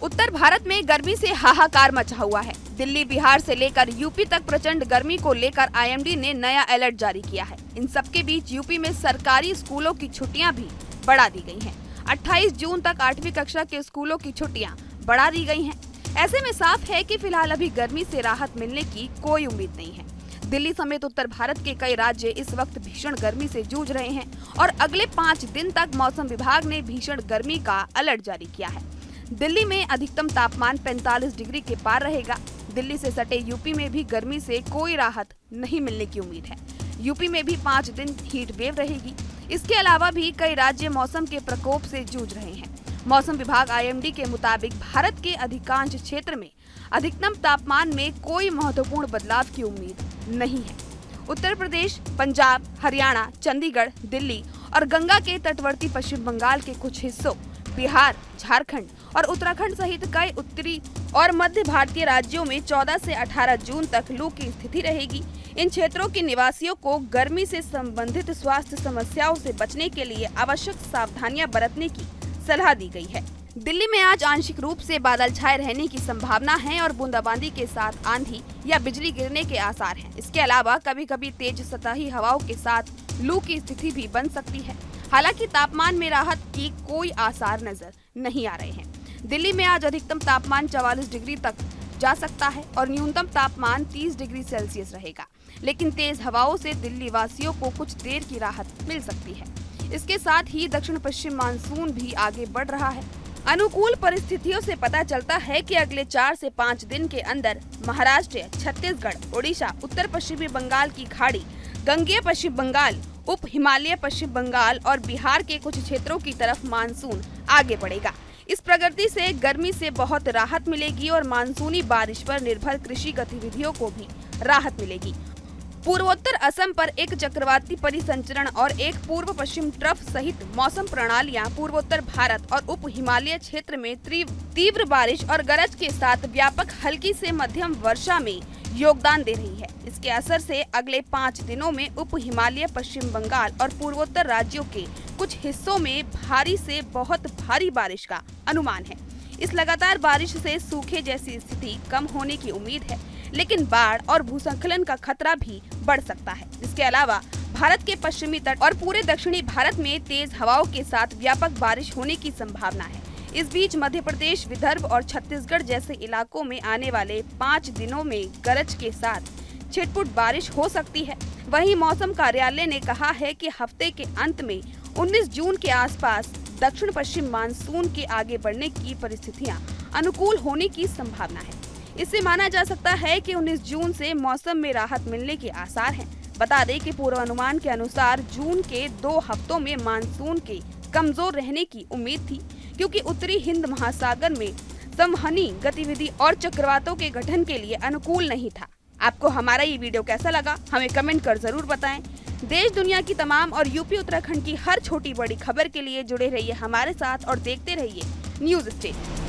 उत्तर भारत में गर्मी से हाहाकार मचा हुआ है। दिल्ली, बिहार से लेकर यूपी तक प्रचंड गर्मी को लेकर आईएमडी ने नया अलर्ट जारी किया है। इन सबके बीच यूपी में सरकारी स्कूलों की छुट्टियां भी बढ़ा दी गई हैं। 28 जून तक 8वीं कक्षा के स्कूलों की छुट्टियां बढ़ा दी गई हैं। ऐसे में साफ है कि फिलहाल अभी गर्मी से राहत मिलने की कोई उम्मीद नहीं है। दिल्ली समेत उत्तर भारत के कई राज्य इस वक्त भीषण गर्मी से जूझ रहे हैं और अगले 5 दिन तक मौसम विभाग ने भीषण गर्मी का अलर्ट जारी किया है। दिल्ली में अधिकतम तापमान 45 डिग्री के पार रहेगा। दिल्ली से सटे यूपी में भी गर्मी से कोई राहत नहीं मिलने की उम्मीद है। यूपी में भी 5 दिन हीट वेव रहेगी। इसके अलावा भी कई राज्य मौसम के प्रकोप से जूझ रहे हैं। मौसम विभाग आईएमडी के मुताबिक भारत के अधिकांश क्षेत्र में अधिकतम तापमान में कोई महत्वपूर्ण बदलाव की उम्मीद नहीं है। उत्तर प्रदेश, पंजाब, हरियाणा, चंडीगढ़, दिल्ली और गंगा के तटवर्ती पश्चिम बंगाल के कुछ हिस्सों, बिहार, झारखंड और उत्तराखंड सहित कई उत्तरी और मध्य भारतीय राज्यों में 14 से 18 जून तक लू की स्थिति रहेगी। इन क्षेत्रों के निवासियों को गर्मी से संबंधित स्वास्थ्य समस्याओं से बचने के लिए आवश्यक सावधानियां बरतने की सलाह दी गई है। दिल्ली में आज आंशिक रूप से बादल छाए रहने की संभावना है और बूंदाबांदी के साथ आंधी या बिजली गिरने के आसार हैं। इसके अलावा कभी कभी तेज सतही हवाओं के साथ लू की स्थिति भी बन सकती है। हालांकि तापमान में राहत की कोई आसार नजर नहीं आ रहे हैं। दिल्ली में आज अधिकतम तापमान 44 डिग्री तक जा सकता है और न्यूनतम तापमान 30 डिग्री सेल्सियस रहेगा। लेकिन तेज हवाओं से दिल्ली वासियों को कुछ देर की राहत मिल सकती है। इसके साथ ही दक्षिण पश्चिम मानसून भी आगे बढ़ रहा है। अनुकूल परिस्थितियों से पता चलता है कि अगले 4 से 5 दिन के अंदर महाराष्ट्र, छत्तीसगढ़, ओडिशा, उत्तर पश्चिमी बंगाल की खाड़ी, गंगेय पश्चिम बंगाल, उप हिमालय पश्चिम बंगाल और बिहार के कुछ क्षेत्रों की तरफ मानसून आगे बढ़ेगा। इस प्रगति से गर्मी से बहुत राहत मिलेगी और मानसूनी बारिश पर निर्भर कृषि गतिविधियों को भी राहत मिलेगी। पूर्वोत्तर असम पर एक चक्रवाती परिसंचरण और एक पूर्व पश्चिम ट्रफ सहित मौसम प्रणालियां पूर्वोत्तर भारत और उप हिमालय क्षेत्र में तीव्र बारिश और गरज के साथ व्यापक हल्की से मध्यम वर्षा में योगदान दे रही है। इसके असर से अगले 5 दिनों में उप हिमालय पश्चिम बंगाल और पूर्वोत्तर राज्यों के कुछ हिस्सों में भारी से बहुत भारी बारिश का अनुमान है। इस लगातार बारिश से सूखे जैसी स्थिति कम होने की उम्मीद है, लेकिन बाढ़ और भूस्खलन का खतरा भी बढ़ सकता है। इसके अलावा भारत के पश्चिमी तट और पूरे दक्षिणी भारत में तेज हवाओं के साथ व्यापक बारिश होने की संभावना है। इस बीच मध्य प्रदेश, विदर्भ और छत्तीसगढ़ जैसे इलाकों में आने वाले 5 दिनों में गरज के साथ छिटपुट बारिश हो सकती है। वहीं मौसम कार्यालय ने कहा है कि हफ्ते के अंत में 19 जून के आसपास दक्षिण पश्चिम मानसून के आगे बढ़ने की परिस्थितियां अनुकूल होने की संभावना है। इससे माना जा सकता है कि 19 जून से मौसम में राहत मिलने के आसार हैं। बता दें कि पूर्वानुमान के अनुसार जून के 2 हफ्तों में मानसून के कमजोर रहने की उम्मीद थी, क्योंकि उत्तरी हिंद महासागर में संवहनी गतिविधि और चक्रवातों के गठन के लिए अनुकूल नहीं था। आपको हमारा ये वीडियो कैसा लगा, हमें कमेंट कर जरूर बताएं। देश दुनिया की तमाम और यूपी उत्तराखंड की हर छोटी बड़ी खबर के लिए जुड़े रहिए हमारे साथ और देखते रहिए न्यूज़ स्टेट।